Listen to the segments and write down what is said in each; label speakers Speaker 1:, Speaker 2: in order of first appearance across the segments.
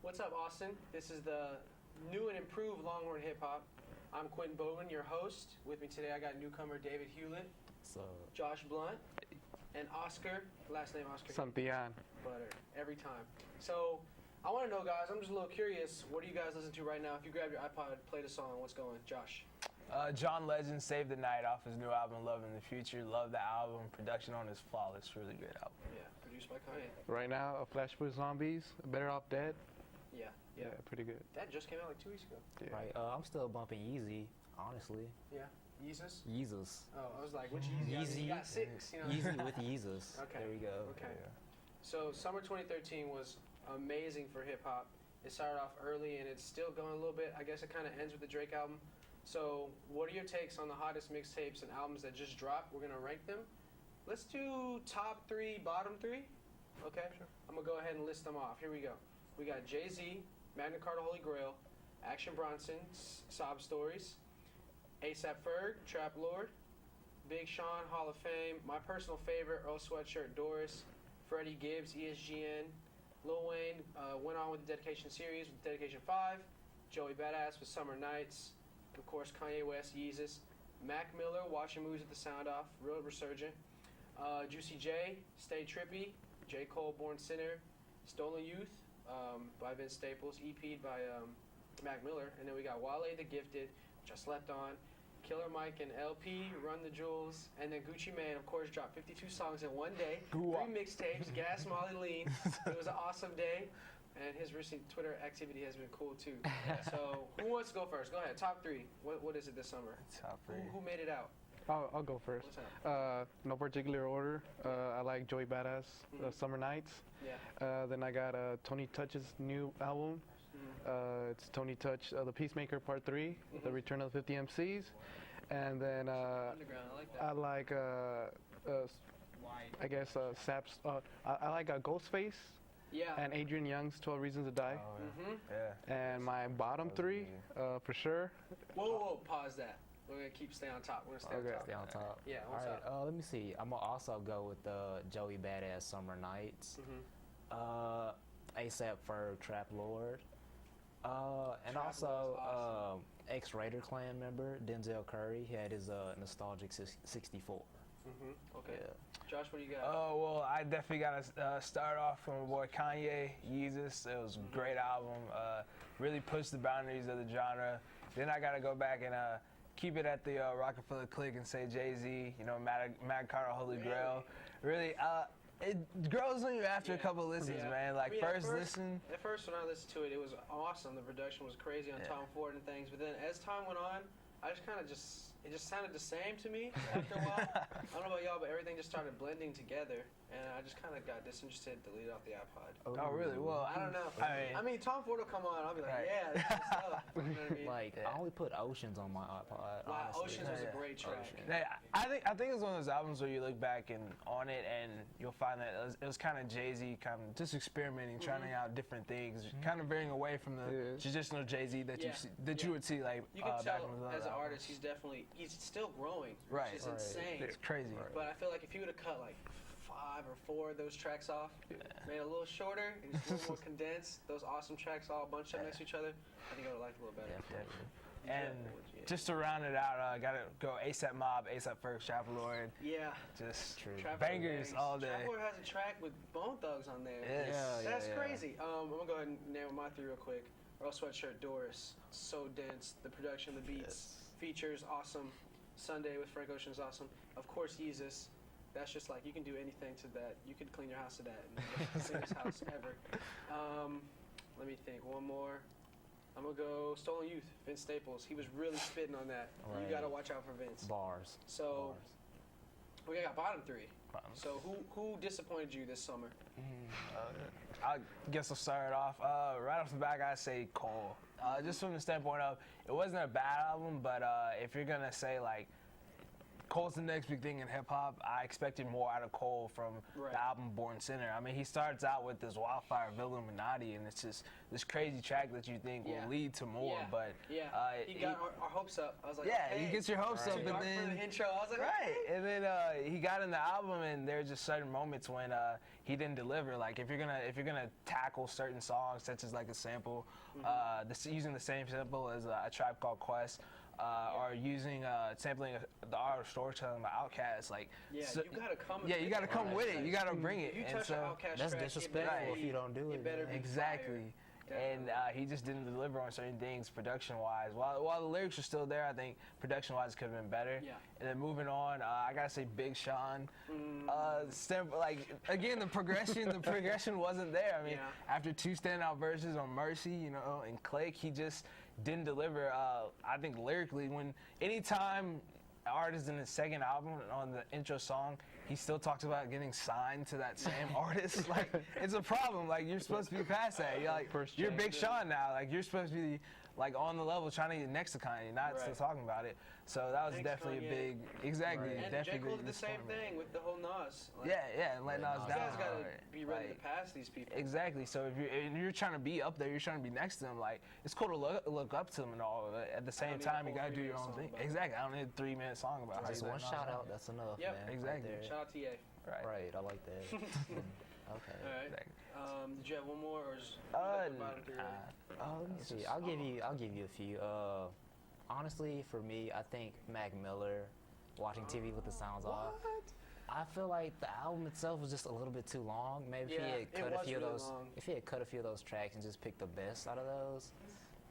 Speaker 1: What's up, Austin? This is the new and improved Longhorn Hip Hop. I'm Quinton Bowman, your host. With me today, I got newcomer David Hewlett, Josh Blunt, and Oscar. Last name Oscar.
Speaker 2: Santillan.
Speaker 1: Butter every time. So I want to know, guys. I'm just a little curious. What do you guys listen to right now? If you grab your iPod, play the song. What's going? Josh.
Speaker 3: John Legend, Save the Night off his new album, Love in the Future. Love the album. Production on is flawless. Really great album.
Speaker 1: Yeah, produced by Kanye.
Speaker 2: Right now, A Flash for Zombies, Better Off Dead.
Speaker 1: Yeah.
Speaker 2: Pretty good.
Speaker 1: That just came out like 2 weeks ago.
Speaker 2: Yeah.
Speaker 4: Right, I'm still bumping Yeezy, honestly.
Speaker 1: Yeah. Yeezus?
Speaker 4: Yeezus.
Speaker 1: Oh, I was like, which Yeezy? You got six, you know.
Speaker 4: Yeezy with Yeezus.
Speaker 1: Okay.
Speaker 4: There we go.
Speaker 1: Okay.
Speaker 3: Yeah.
Speaker 1: So summer 2013 was amazing for hip hop. It started off early and it's still going a little bit. I guess it kind of ends with the Drake album. So what are your takes on the hottest mixtapes and albums that just dropped? We're gonna rank them. Let's do top 3, bottom 3. Okay. Sure. I'm gonna go ahead and list them off. Here we go. We got Jay-Z, Magna Carta Holy Grail, Action Bronson, Sob Stories, A$AP Ferg, Trap Lord, Big Sean, Hall of Fame, my personal favorite, Earl Sweatshirt, Doris, Freddie Gibbs, ESGN, Lil Wayne went on with the Dedication series with Dedication 5, Joey Badass with Summer Nights, of course Kanye West, Yeezus, Mac Miller, Watching Movies with the Sound Off, Real Resurgent, Juicy J, Stay Trippy, J. Cole, Born Sinner, Stolen Youth by Vince Staples, EP'd by Mac Miller, and then we got Wale the Gifted, which I slept on, Killer Mike and LP, Run the Jewels, and then Gucci Mane, of course, dropped 52 songs in one day, 3 mixtapes, Gas, Molly, Lean. It was an awesome day, and his recent Twitter activity has been cool too. So, who wants to go first? Go ahead, top 3. What is it this summer?
Speaker 3: Top 3.
Speaker 1: Who made it out?
Speaker 2: I'll go first.
Speaker 1: What's up?
Speaker 2: No particular order. I like Joey Badass, Summer Nights.
Speaker 1: Yeah.
Speaker 2: Then I got Toni Touch's new album. It's Toni Touch, The Peacemaker Part 3, The Return of the 50 MCs. And then
Speaker 1: Underground, I like that.
Speaker 2: I like, I guess, Saps. I like Ghostface
Speaker 1: Yeah.
Speaker 2: and Adrian Young's 12 Reasons to Die.
Speaker 3: Oh, yeah.
Speaker 2: And my bottom 3, for sure.
Speaker 1: Whoa, pause that. We're gonna stay on top. We're gonna stay on top.
Speaker 4: Stay on top.
Speaker 1: Yeah,
Speaker 4: All
Speaker 1: what's
Speaker 4: right.
Speaker 1: up?
Speaker 4: Let me see. I'm gonna also go with the Joey Badass Summer Nights. A$AP Ferg, Trap Lord. And
Speaker 1: Trap
Speaker 4: also
Speaker 1: Lord's awesome.
Speaker 4: ex-Raider Clan member Denzel Curry. He had his nostalgic 64.
Speaker 1: Okay.
Speaker 4: Yeah.
Speaker 1: Josh, what do you got?
Speaker 3: Oh, well, I definitely got to start off from my boy Kanye, Yeezus. It was a great album. Really pushed the boundaries of the genre. Then I got to go back and keep it at the Rockefeller Clique and say Jay-Z, Magna Carta Holy Grail. Really, it grows on you after a couple listens, man. Like, first listen.
Speaker 1: At first, when I listened to it, it was awesome. The production was crazy on Tom Ford and things. But then as time went on, I just kind of it just sounded the same to me after a while. I don't know about y'all, but everything just started blending together, and I just kind of got disinterested, deleted off the iPod.
Speaker 3: Oh, really? Well,
Speaker 1: I don't know.
Speaker 3: I mean,
Speaker 1: Tom Ford will come on, I'll be like,
Speaker 3: Right.
Speaker 1: yeah, that's what's up. You know what I mean?
Speaker 4: Like, I only put Oceans on my iPod.
Speaker 1: Wow,
Speaker 4: honestly.
Speaker 1: Oceans was a great track.
Speaker 4: Ocean.
Speaker 3: yeah, I think it's one of those albums where you look back on it and you'll find that it was kind of Jay-Z, kind of just experimenting, trying out different things, kind of veering away from the traditional Jay-Z that you would see like
Speaker 1: You can
Speaker 3: back in
Speaker 1: tell
Speaker 3: the
Speaker 1: as an
Speaker 3: albums.
Speaker 1: artist, he's still growing,
Speaker 3: Right.
Speaker 1: which is insane.
Speaker 3: It's crazy.
Speaker 1: But I feel like if he would have cut like 5 or 4 of those tracks off, made it a little shorter and just a little more condensed, those awesome tracks all bunched up next to each other, I think I would have liked it a little better.
Speaker 4: Definitely.
Speaker 3: And just to round it out, I gotta go A$AP Mob, A$AP Ferg, Trap Lord.
Speaker 1: Yeah.
Speaker 3: Just
Speaker 1: Trap
Speaker 3: bangers
Speaker 1: Lord
Speaker 3: all day.
Speaker 1: Trap Lord has a track with Bone Thugs on there.
Speaker 3: Yes.
Speaker 1: That's crazy. I'm gonna go ahead and name my 3 real quick. Earl Sweatshirt, Doris, so dense. The production, the beats, features, awesome. Sunday with Frank Ocean is awesome. Of course, Yeezus. That's just like, you can do anything to that. You could clean your house to that. And it's the cleanest house ever. Let me think. One more. I'm going to go Stolen Youth, Vince Staples. He was really spitting on that.
Speaker 4: Right.
Speaker 1: You got to watch out for Vince.
Speaker 4: Bars.
Speaker 1: So, we got bottom 3. So, who disappointed you this summer?
Speaker 3: I guess I'll start off. Right off the bat, I say Cole. Just from the standpoint of, it wasn't a bad album, but if you're going to say like, Cole's the next big thing in hip hop. I expected more out of Cole from
Speaker 1: Right.
Speaker 3: the album Born Sinner. I mean, he starts out with this Wildfire of Illuminati, and it's just this crazy track that you think
Speaker 1: Yeah.
Speaker 3: will lead to more.
Speaker 1: Yeah.
Speaker 3: But
Speaker 1: Yeah, he got our hopes up. I was like,
Speaker 3: yeah,
Speaker 1: okay.
Speaker 3: you get your hopes up,
Speaker 1: Too
Speaker 3: but
Speaker 1: dark for
Speaker 3: then
Speaker 1: the intro. I was like,
Speaker 3: right,
Speaker 1: okay.
Speaker 3: and then he got in the album, and there are just certain moments when he didn't deliver. Like if you're gonna tackle certain songs, such as like a sample, using the same sample as a Tribe Called Quest, or using sampling the art of storytelling by Outkast, like
Speaker 1: Yeah,
Speaker 3: so-
Speaker 1: you gotta come.
Speaker 3: yeah, you gotta come with it.
Speaker 1: Like,
Speaker 3: You gotta bring it.
Speaker 1: You
Speaker 3: And
Speaker 1: touch
Speaker 3: so-
Speaker 1: an Outkast
Speaker 4: That's
Speaker 1: track, it
Speaker 4: disrespectful
Speaker 1: better
Speaker 4: if you don't do it,
Speaker 1: better
Speaker 4: man.
Speaker 1: be
Speaker 3: Exactly.
Speaker 1: fire.
Speaker 3: And he just didn't deliver on certain things production-wise. While the lyrics are still there, I think production-wise could have been better.
Speaker 1: Yeah.
Speaker 3: And then moving on, I gotta say Big Sean. Like again, the progression wasn't there. I mean,
Speaker 1: Yeah.
Speaker 3: after 2 standout verses on Mercy, and Click, he just didn't deliver. I think lyrically, anytime an artist in his second album on the intro song, he still talks about getting signed to that same artist. Like, it's a problem. Like, you're supposed to be past that. You're like,
Speaker 2: First
Speaker 3: you're
Speaker 2: change,
Speaker 3: Big Sean now. Like, you're supposed to be like on the level, trying to get next to Kanye, not still
Speaker 1: Right.
Speaker 3: talking about it. So that was
Speaker 1: Thanks,
Speaker 3: definitely
Speaker 1: Kanye.
Speaker 3: a big, exactly,
Speaker 2: Right.
Speaker 1: And
Speaker 3: definitely
Speaker 1: J. Cole
Speaker 3: big
Speaker 1: did the same
Speaker 3: disappointment.
Speaker 1: thing with the whole Nas. Like,
Speaker 3: Yeah, and let Nas
Speaker 4: Nas
Speaker 1: You
Speaker 3: down.
Speaker 1: guys gotta
Speaker 3: hard.
Speaker 1: be ready
Speaker 3: Like,
Speaker 1: to pass these people.
Speaker 3: exactly. So if you're trying to be up there, you're trying to be next to them. Like, it's cool to look up to them and all. But at the same
Speaker 1: need a
Speaker 3: time, you
Speaker 1: whole
Speaker 3: gotta do
Speaker 1: 3-minute
Speaker 3: your own
Speaker 1: song
Speaker 3: thing.
Speaker 1: about it.
Speaker 3: Exactly. I don't need a 3-minute song about how
Speaker 4: Just
Speaker 3: you let
Speaker 4: one
Speaker 3: Nas
Speaker 4: shout
Speaker 3: down.
Speaker 4: out, that's enough,
Speaker 1: Yep.
Speaker 4: man.
Speaker 3: Exactly.
Speaker 4: Right,
Speaker 1: Shout out to Ye.
Speaker 3: Right.
Speaker 4: there. Right, I like that. Okay.
Speaker 1: All right.
Speaker 3: Exactly.
Speaker 1: Did you have one more, or is
Speaker 3: Uh,
Speaker 1: the bottom 3 already?
Speaker 4: Let me see. I'll give you a few. Honestly, for me, I think Mac Miller, watching TV with the sounds off. I feel like the album itself was just a little bit too long. Maybe
Speaker 1: Yeah,
Speaker 4: if he
Speaker 1: it
Speaker 4: had cut a
Speaker 1: was
Speaker 4: few of
Speaker 1: really
Speaker 4: those,
Speaker 1: long.
Speaker 4: if he had cut a few of those tracks and just picked the best out of those.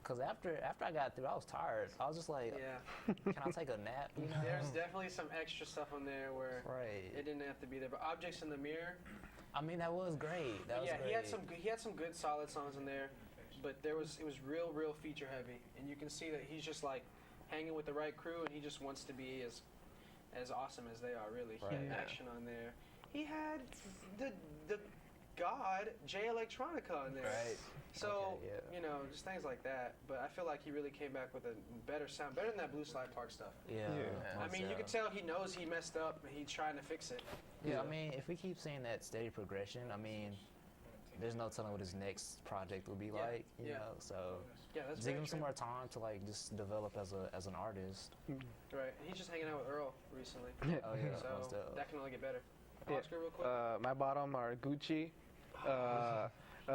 Speaker 4: Cause after I got through, I was tired. I was just like,
Speaker 1: Yeah.
Speaker 4: can I take a nap? You know?
Speaker 1: There's definitely some extra stuff on there where
Speaker 4: Right.
Speaker 1: it didn't have to be there. But Objects in the Mirror,
Speaker 4: I mean, that was great. That was
Speaker 1: yeah,
Speaker 4: great.
Speaker 1: he had some good solid songs in there, but it was real feature heavy, and you can see that he's just like hanging with the right crew, and he just wants to be as awesome as they are. Really, he had
Speaker 4: Right.
Speaker 1: action on there. He had the God J Electronica on there.
Speaker 3: Right.
Speaker 1: So
Speaker 4: Okay,
Speaker 1: just things like that. But I feel like he really came back with a better sound, better than that Blue Slide Park stuff.
Speaker 4: Yeah.
Speaker 3: Yeah.
Speaker 1: I mean, you can tell he knows he messed up, and he's trying to fix it.
Speaker 4: Yeah, I mean, if we keep seeing that steady progression, I mean, there's no telling what his next project will be
Speaker 1: Yeah,
Speaker 4: like, you
Speaker 1: yeah.
Speaker 4: know. So
Speaker 1: Yeah, that's
Speaker 4: just give
Speaker 1: very
Speaker 4: him some
Speaker 1: true.
Speaker 4: more time to like just develop as an artist.
Speaker 1: Right. He's just hanging out with Earl recently.
Speaker 4: Oh yeah, most
Speaker 1: So
Speaker 4: definitely.
Speaker 1: that can only get better.
Speaker 2: Yeah.
Speaker 1: Oscar, real quick.
Speaker 2: My bottom are Gucci,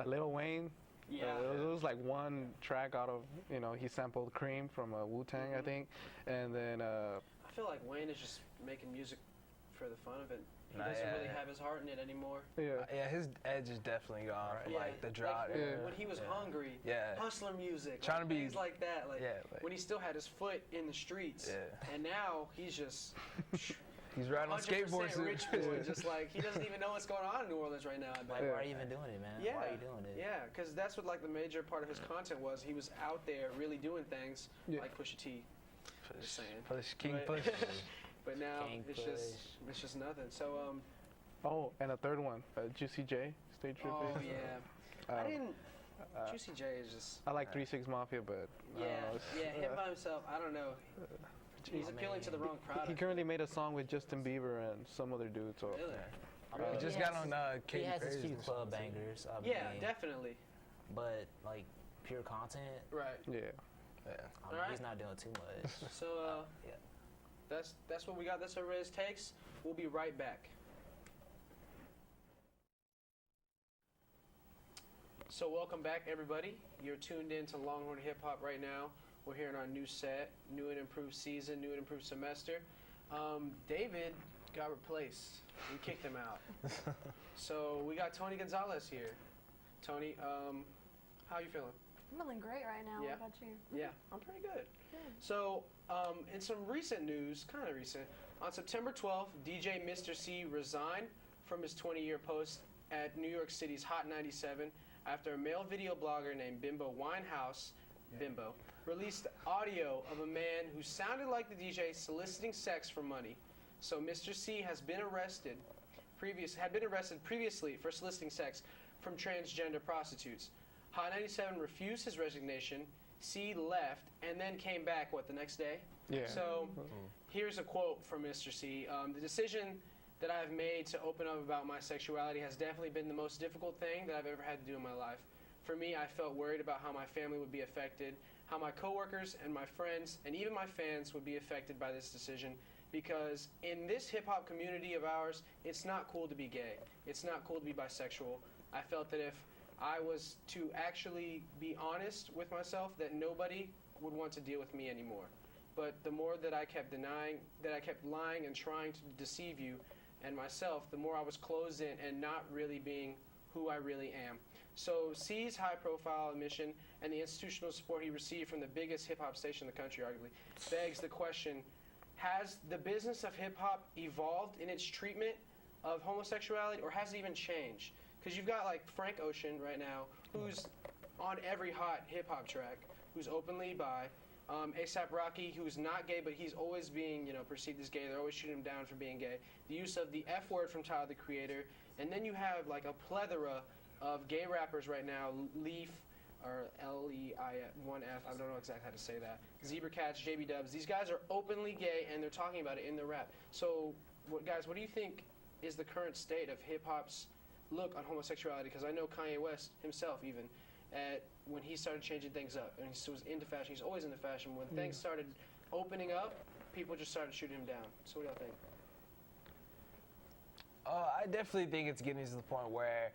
Speaker 2: Lil Wayne.
Speaker 1: Yeah.
Speaker 2: It was like one track out of, he sampled Cream from Wu-Tang, I think. And then,
Speaker 1: I feel like Wayne is just making music for the fun of it. He
Speaker 3: Nah,
Speaker 1: doesn't
Speaker 3: yeah.
Speaker 1: really have his heart in it anymore.
Speaker 3: Yeah, his edge is definitely gone from like the drought.
Speaker 1: Like,
Speaker 3: era.
Speaker 1: when he was
Speaker 3: Yeah.
Speaker 1: hungry,
Speaker 3: Yeah.
Speaker 1: hustler music,
Speaker 3: Trying
Speaker 1: like,
Speaker 3: to be-
Speaker 1: things like that. Like,
Speaker 3: Yeah, like-
Speaker 1: when he still had his foot in the streets.
Speaker 3: Yeah.
Speaker 1: And now he's just
Speaker 3: He's riding on
Speaker 1: 100%
Speaker 3: skateboards.
Speaker 1: rich boy, just like he doesn't even know what's going on in New Orleans right now. I bet.
Speaker 4: Like, why are you even doing it, man?
Speaker 1: Yeah,
Speaker 4: Why are you doing it?
Speaker 1: Yeah, because that's what like the major part of his content was. He was out there really doing things
Speaker 2: Yeah.
Speaker 1: like Pusha T. Just saying.
Speaker 3: Push, King
Speaker 1: Right?
Speaker 3: Push.
Speaker 1: But now
Speaker 4: King
Speaker 1: it's just nothing. So
Speaker 2: oh, and a third one, Juicy J, Stay Tripping.
Speaker 1: oh yeah, I didn't. Juicy J is just
Speaker 2: I like 3-6 Mafia, but I
Speaker 1: yeah,
Speaker 2: don't know, it's-
Speaker 1: him by himself. I don't know. He's appealing to the wrong crowd.
Speaker 2: He currently made a song with Justin Bieber and some other dude. So
Speaker 1: Really?
Speaker 4: I mean,
Speaker 3: He just
Speaker 4: he
Speaker 3: got
Speaker 4: has
Speaker 3: on
Speaker 4: his-
Speaker 3: Katy
Speaker 4: He has his
Speaker 3: Perry's
Speaker 4: few
Speaker 3: and
Speaker 4: club
Speaker 3: shit.
Speaker 4: bangers. I
Speaker 1: Yeah,
Speaker 4: mean,
Speaker 1: definitely.
Speaker 4: but like pure content,
Speaker 1: Right.
Speaker 2: yeah.
Speaker 3: Yeah.
Speaker 4: I mean,
Speaker 1: Alright.
Speaker 4: he's not doing too much.
Speaker 1: So
Speaker 4: Yeah.
Speaker 1: that's what we got. That's our Riz takes. We'll be right back. So welcome back, everybody. You're tuned in to Longhorn Hip Hop right now. We're here in our new set, new and improved season, new and improved semester. David got replaced. We kicked him out. So we got Toni Gonzalez here. Toni, how you feeling?
Speaker 5: I'm feeling great right now.
Speaker 1: Yeah.
Speaker 5: What about you?
Speaker 1: Yeah, I'm pretty good.
Speaker 5: Good.
Speaker 1: So, in some recent news, kind of recent, on September 12th, DJ Mr. C resigned from his 20-year post at New York City's Hot 97 after a male video blogger named Bimbo Winehouse, Bimbo, released audio of a man who sounded like the DJ soliciting sex for money. So Mr. C has been arrested, had been arrested previously for soliciting sex from transgender prostitutes. Hot 97 refused his resignation. C left and then came back, the next day?
Speaker 2: Yeah.
Speaker 1: So here's a quote from Mr. C. The decision that I've made to open up about my sexuality has definitely been the most difficult thing that I've ever had to do in my life. For me, I felt worried about how my family would be affected, how my coworkers and my friends and even my fans would be affected by this decision, because in this hip-hop community of ours, it's not cool to be gay. It's not cool to be bisexual. I felt that if I was to actually be honest with myself, that nobody would want to deal with me anymore. But the more that I kept denying, that I kept lying and trying to deceive you and myself, the more I was closed in and not really being who I really am. So C's high-profile admission and the institutional support he received from the biggest hip-hop station in the country, arguably, begs the question, has the business of hip-hop evolved in its treatment of homosexuality, or has it even changed? Because you've got like Frank Ocean right now, who's on every hot hip-hop track, who's openly bi. A$AP Rocky, who's not gay, but he's always being, perceived as gay. They're always shooting him down for being gay. The use of the F word from Tyler, the Creator. And then you have like a plethora of gay rappers right now, Leaf, or L-E-I-1-F, I don't know exactly how to say that. Zebra Cats, JB Dubs. These guys are openly gay, and they're talking about it in their rap. So, guys, what do you think is the current state of hip-hop's look on homosexuality? Because I know Kanye West himself, even, when he started changing things up, and he was into fashion, he's always into fashion. When things started opening up, people just started shooting him down. So what do y'all think?
Speaker 3: I definitely think it's getting to the point where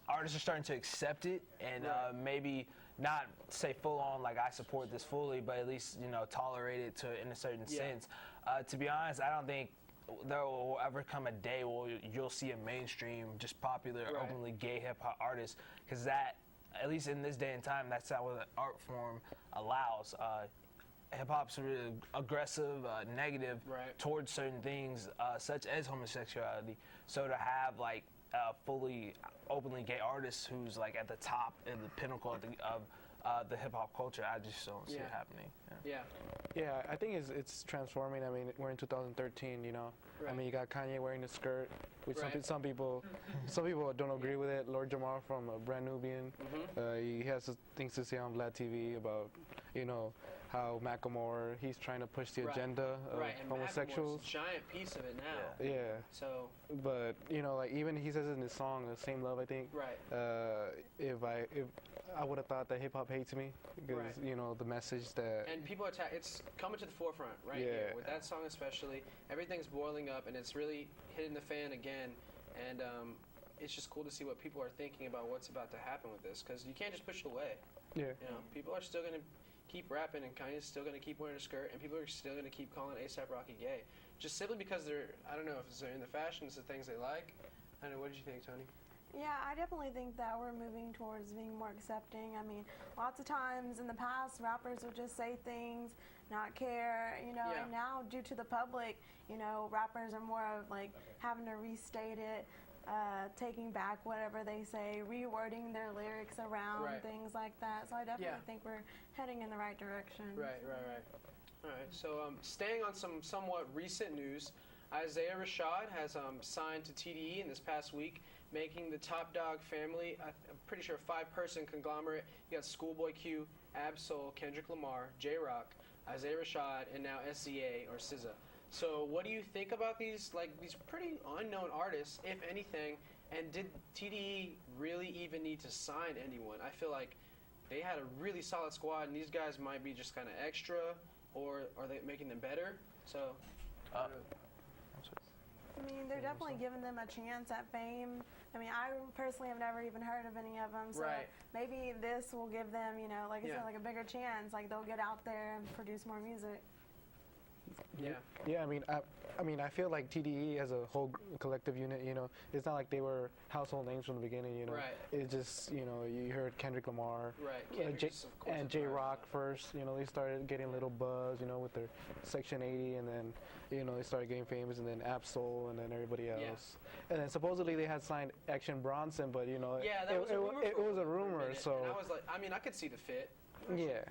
Speaker 3: artists are starting to accept it and maybe not say full on like I support this fully, but at least tolerate it in a certain sense. To be honest, I don't think there will ever come a day where you'll see a mainstream, just popular, openly gay hip hop artist, because that, at least in this day and time, that's not what the art form allows. Hip hop's really aggressive, negative towards certain things, such as homosexuality. So to have like fully openly gay artists who's like at the top and the pinnacle of the hip hop culture, I just don't see it happening.
Speaker 2: Yeah, I think it's transforming. I mean, we're in 2013, I mean, you got Kanye wearing the skirt, which some people don't agree with it. Lord Jamar from Brand Nubian, he has things to say on Vlad TV about, how Macklemore, he's trying to push the agenda of homosexuals.
Speaker 1: Macklemore's a giant piece of it now.
Speaker 2: Yeah.
Speaker 1: So.
Speaker 2: But like even he says in his song, "Same Love," I think. If I would have thought that hip hop hates me, because the message that.
Speaker 1: And people are it's coming to the forefront here with that song especially. Everything's boiling up and it's really hitting the fan again, and it's just cool to see what people are thinking about what's about to happen with this, because you can't just push it away.
Speaker 2: Yeah.
Speaker 1: People are still gonna keep rapping, and Kanye's still going to keep wearing a skirt, and people are still going to keep calling A$AP Rocky gay, just simply because I don't know if they're in the fashions, the things they like. I don't know, what did you think, Toni?
Speaker 5: Yeah, I definitely think that we're moving towards being more accepting. I mean, lots of times in the past, rappers would just say things, not care, and now due to the public, rappers are more of like having to restate it, taking back whatever they say, rewording their lyrics around, things like that. So I definitely think we're heading in the right direction.
Speaker 1: Right. All right, so staying on some somewhat recent news, Isaiah Rashad has signed to TDE in this past week, making the Top Dog family, I'm pretty sure, a 5-person conglomerate. You got Schoolboy Q, Ab-Soul, Kendrick Lamar, J-Rock, Isaiah Rashad, and now SZA or SZA. So what do you think about these pretty unknown artists, if anything, and did TDE really even need to sign anyone? I feel like they had a really solid squad, and these guys might be just kind of extra, or are they making them better? So,
Speaker 5: I mean, they're definitely giving them a chance at fame. I mean, I personally have never even heard of any of them, so maybe this will give them, like I said, like a bigger chance. Like they'll get out there and produce more music.
Speaker 2: Yeah, I mean, I feel like TDE as a whole collective unit, it's not like they were household names from the beginning, It's just, you heard Kendrick Lamar, and J-Rock first, they started getting a little buzz, with their Section 80, and then, they started getting famous, and then Ab-Soul, and then everybody else. And then supposedly they had signed Action Bronson, but,
Speaker 1: that was
Speaker 2: it was a rumor, so.
Speaker 1: And I was like, I could see the fit.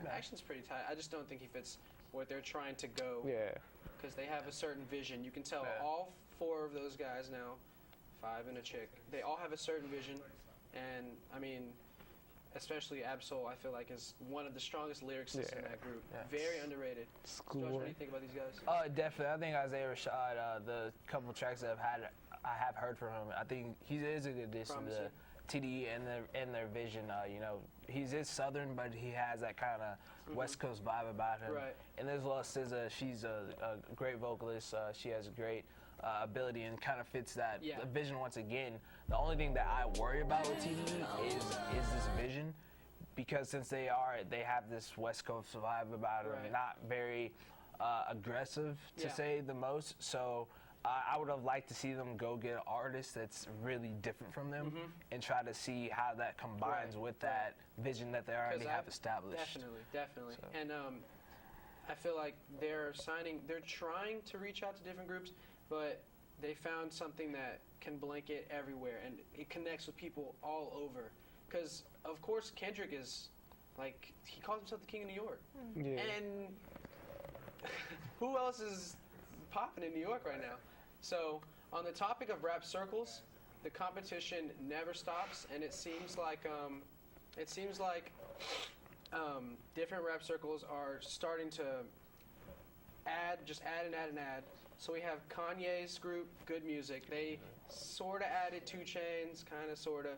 Speaker 1: Action's pretty tight. I just don't think he fits what they're trying to go. Because they have a certain vision. You can tell all 4 of those guys now, 5 and a chick, they all have a certain vision. And, I mean, especially Absol, I feel like is one of the strongest lyricists in that group. Yeah. Very underrated. George, what do you think about these guys?
Speaker 3: Definitely. I think Isaiah Rashad, the couple tracks that I have heard from him, I think he is a good addition to TDE and their vision. He's Southern, but he has that kind of West Coast vibe about him.
Speaker 1: Right.
Speaker 3: And there's SZA. She's a great vocalist. She has a great ability and kind of fits that vision once again. The only thing that I worry about with TDE is this vision, because since they have this West Coast vibe about them, not very aggressive to say the most. So I would have liked to see them go get an artist that's really different from them and try to see how that combines with that vision that they already have established.
Speaker 1: Definitely. So. And I feel like they're trying to reach out to different groups, but they found something that can blanket everywhere and it connects with people all over. Because, of course, Kendrick is, like, he calls himself the king of New York.
Speaker 2: Yeah.
Speaker 1: And who else is popping in New York right now? So, on the topic of rap circles, the competition never stops, and it seems like different rap circles are starting to add. So we have Kanye's group, Good Music. They sort of added 2 Chainz, kind of, sort of.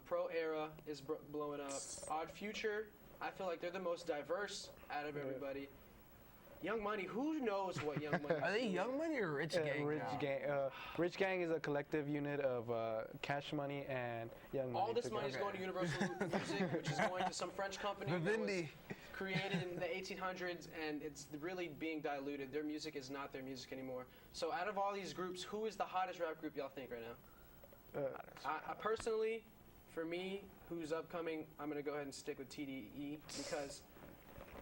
Speaker 1: Pro Era is blowing up. Odd Future, I feel like they're the most diverse out of everybody. Young Money, who knows what Young Money is?
Speaker 3: Are they Young Money or Rich Gang?
Speaker 2: Rich Gang is a collective unit of Cash Money and Young Money.
Speaker 1: All this money is going to Universal Music, which is going to some French company that was created in the 1800s, and it's really being diluted. Their music is not their music anymore. So out of all these groups, who is the hottest rap group y'all think right now? I personally, for me, who's upcoming, I'm going to go ahead and stick with TDE because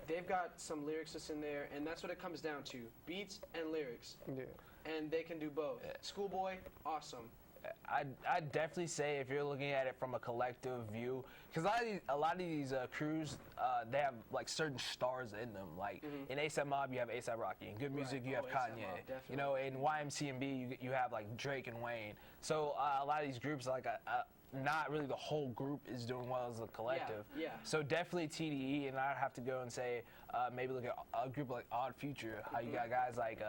Speaker 1: they've got some lyricists in there, and that's what it comes down to, beats and lyrics.
Speaker 2: Yeah.
Speaker 1: And they can do both. Schoolboy, awesome.
Speaker 3: I'd definitely say if you're looking at it from a collective view, because a lot of these crews, they have like certain stars in them. Like in A$AP Mob, you have A$AP Rocky. In Good Music, you have Kanye. Mob, in YMCMB, you have like Drake and Wayne. So a lot of these groups, like not really the whole group is doing well as a collective.
Speaker 1: Yeah.
Speaker 3: So definitely TDE, and I'd have to go and say maybe look at a group like Odd Future. How you got guys like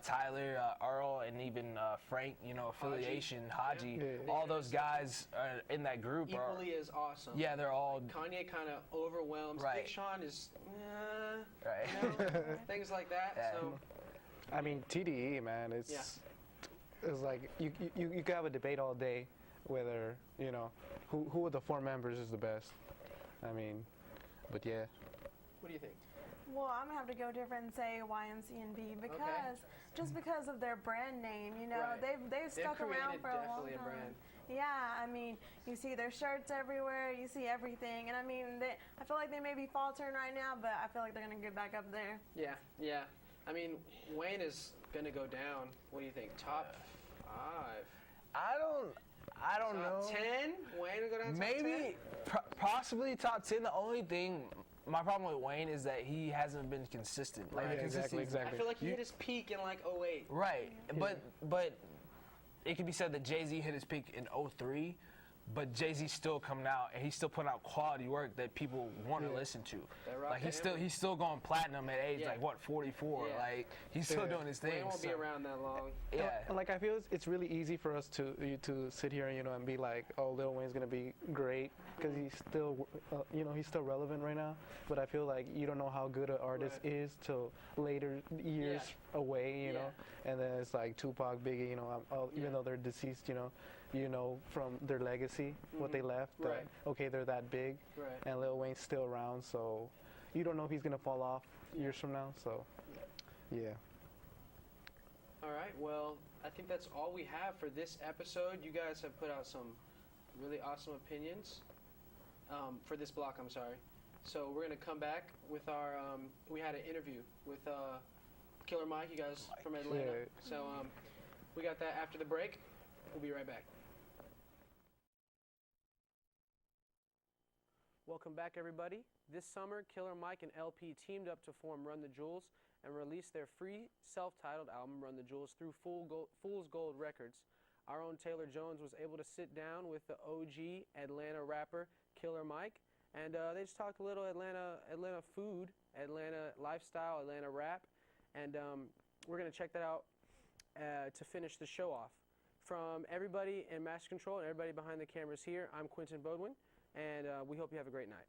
Speaker 3: Tyler, Earl, and even Frank, Affiliation, Haji. All those guys in that group
Speaker 1: equally as awesome.
Speaker 3: Yeah, they're all.
Speaker 1: Kanye kind of overwhelms.
Speaker 3: Right.
Speaker 1: Big Sean is,
Speaker 3: right.
Speaker 1: Things like that. Yeah. So,
Speaker 2: I mean, TDE, man, it's like you could have a debate all day whether who of the 4 members is the best. I mean, but yeah.
Speaker 1: What do you think?
Speaker 5: Well, I'm gonna have to go different and say YMCMB just because of their brand name. They've stuck around for a long time.
Speaker 1: Brand.
Speaker 5: Yeah, I mean, you see their shirts everywhere, you see everything, and I mean, I feel like they may be faltering right now, but I feel like they're gonna get back up there.
Speaker 1: Yeah. I mean, Wayne is gonna go down. What do you think? Top 5?
Speaker 3: I don't know.
Speaker 1: Top 10? Wayne will go down.
Speaker 3: Maybe, possibly top 10. The only thing, my problem with Wayne is that he hasn't been consistent.
Speaker 2: Exactly.
Speaker 1: I feel like he hit his peak in like 08.
Speaker 3: Right, but it could be said that Jay-Z hit his peak in 03. But Jay-Z's still coming out, and he's still putting out quality work that people want to listen to. Like he's still going platinum at age 44. Yeah. Like he's still doing his thing.
Speaker 1: He won't be around that long.
Speaker 3: Yeah.
Speaker 2: Like I feel it's really easy for us to sit here and be like, oh, Lil Wayne's gonna be great because he's still he's still relevant right now. But I feel like you don't know how good an artist is till later years away. And then it's like Tupac, Biggie. Even though they're deceased, from their legacy, what they left. Okay, they're that big, and Lil Wayne's still around, so you don't know if he's gonna fall off years from now. So, yeah.
Speaker 1: All right. Well, I think that's all we have for this episode. You guys have put out some really awesome opinions for this block. I'm sorry. So we're gonna come back with our. We had an interview with Killer Mike. You guys from Atlanta. Yeah. So we got that after the break. We'll be right back. Welcome back, everybody. This summer, Killer Mike and LP teamed up to form Run the Jewels and release their free self-titled album, Run the Jewels, through Fool's Gold Records. Our own Taylor Jones was able to sit down with the OG Atlanta rapper, Killer Mike, and they just talked a little Atlanta food, Atlanta lifestyle, Atlanta rap, and we're going to check that out to finish the show off. From everybody in Master Control and everybody behind the cameras here, I'm Quinton Bodwin, and we hope you have a great night.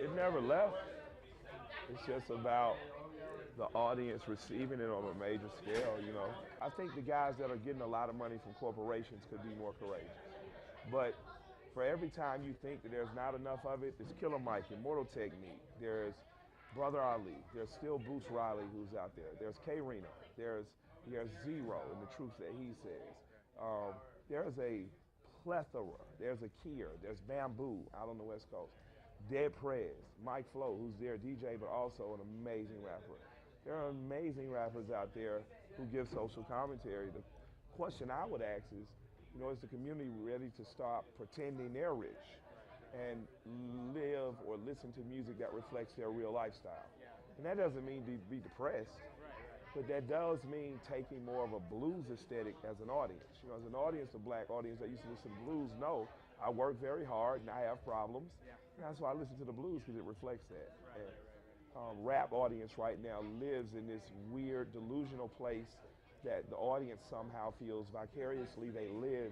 Speaker 6: It never left. It's just about the audience receiving it on a major scale, you know. I think the guys that are getting a lot of money from corporations could be more courageous. But for every time you think that there's not enough of it, there's Killer Mike, Immortal Technique, there's Brother Ali, there's still Boots Riley who's out there, there's K Reno, there's Zero and the truth that he says. There's a plethora, there's a Kier, there's Bamboo out on the West Coast. Dead Prez, Mike Flo, who's their DJ, but also an amazing rapper. There are amazing rappers out there who give social commentary. The question I would ask is, you know, is the community ready to stop pretending they're rich and live or listen to music that reflects their real lifestyle? And that doesn't mean to be depressed, but that does mean taking more of a blues aesthetic as an audience. You know, as an audience, a black audience that used to listen to blues, know I work very hard and I have problems. And that's why I listen to the blues, because it reflects that. And rap audience right now lives in this weird delusional place that the audience somehow feels vicariously they live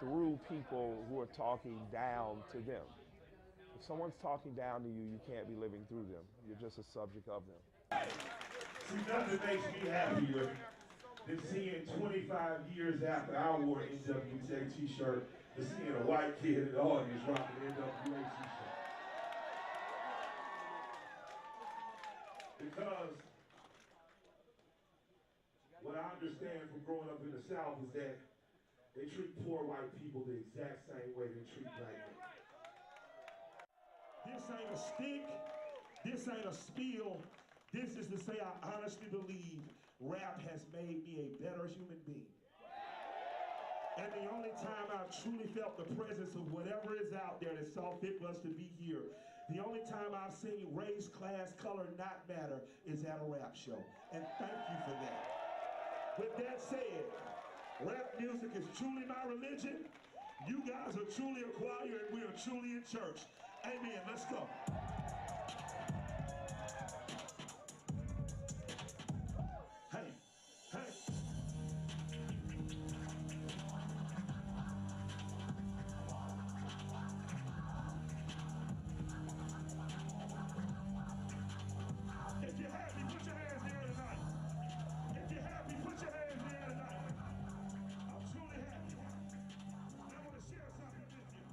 Speaker 6: through people who are talking down to them. If someone's talking down to you, you can't be living through them. You're just a subject of them.
Speaker 7: See, nothing makes me happier than seeing 25 years after I wore an NWA t-shirt, than seeing a white kid in the audience rocking an NWA t-shirt. Because what I understand from growing up in the South is that they treat poor white people the exact same way they treat black men. This ain't a stick, this ain't a spiel. This is to say I honestly believe rap has made me a better human being. And the only time I've truly felt the presence of whatever is out there that saw fit was to be here, the only time I've seen race, class, color not matter is at a rap show. And thank you for that. With that said, rap music is truly my religion. You guys are truly a choir and we are truly in church. Amen. Let's go. Hey, hey. If you're happy, put your hands in the air tonight. If you're happy, put your hands in the air tonight. I'm truly happy. I want to share something with you.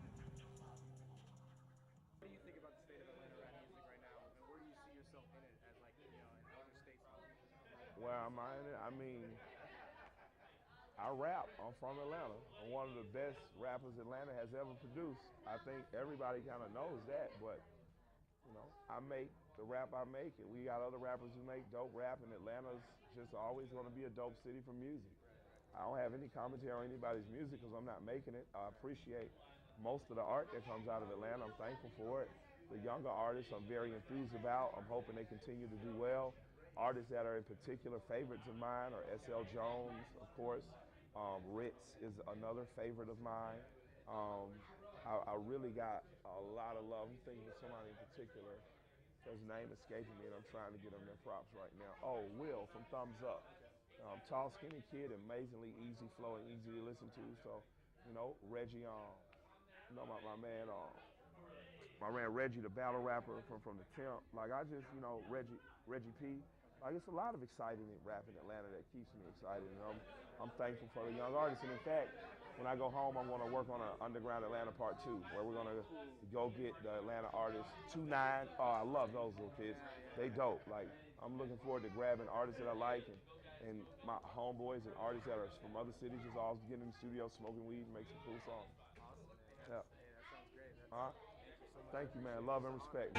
Speaker 2: What do you think about the state of Atlanta rap music right now, and where do you see yourself in it as, like, you know, in other states?
Speaker 6: Where am I in it? I mean, I rap. I'm from Atlanta. I'm one of the best rappers Atlanta has ever produced. I think everybody kind of knows that, but, you know, I make the rap I make, and we got other rappers who make dope rap, and Atlanta's just always going to be a dope city for music. I don't have any commentary on anybody's music because I'm not making it. I appreciate most of the art that comes out of Atlanta. I'm thankful for it. The younger artists I'm very enthused about. I'm hoping they continue to do well. Artists that are in particular favorites of mine are S.L. Jones, of course. Ritz is another favorite of mine. I really got a lot of love. I'm thinking of somebody in particular. His name escaping me, and I'm trying to get him their props right now. Oh, Will from Thumbs Up. Tall, skinny kid, amazingly easy flowing, easy to listen to. So, you know, Reggie, you know, my man Reggie, the battle rapper from the Temp. Like, I just, you know, Reggie P. Like, it's a lot of exciting rap in Atlanta that keeps me excited, and I'm thankful for the young artists. And in fact, when I go home, I'm going to work on an Underground Atlanta Part 2, where we're going to go get the Atlanta artists 2-9. Oh, I love those little kids. They dope. Like, I'm looking forward to grabbing artists that I like, and my homeboys and artists that are from other cities just all getting in the studio, smoking weed, and make some cool songs.
Speaker 1: Awesome, man.
Speaker 6: Yeah.
Speaker 1: Hey, that sounds great.
Speaker 6: Thank you, man. Love and respect.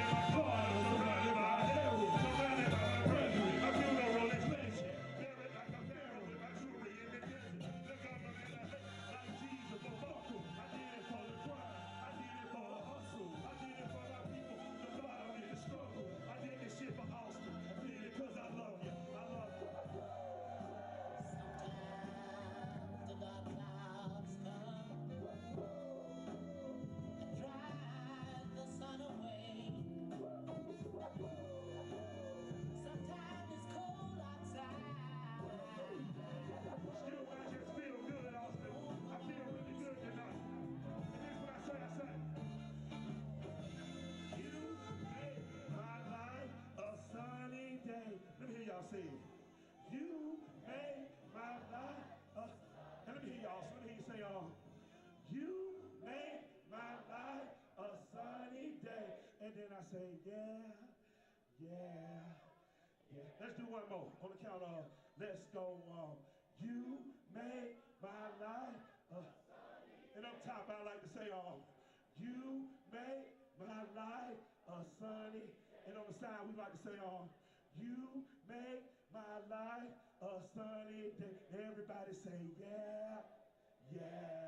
Speaker 6: Say it. You made my life. And let me hear y'all. So let me hear you say, you made my life a sunny day. And then I say, yeah. Let's do one more. On the count of, let's go. You made my life. And up top, I like to say, you made my life a sunny. And on the side, we like to say, you make my life a sunny day. Everybody say, yeah.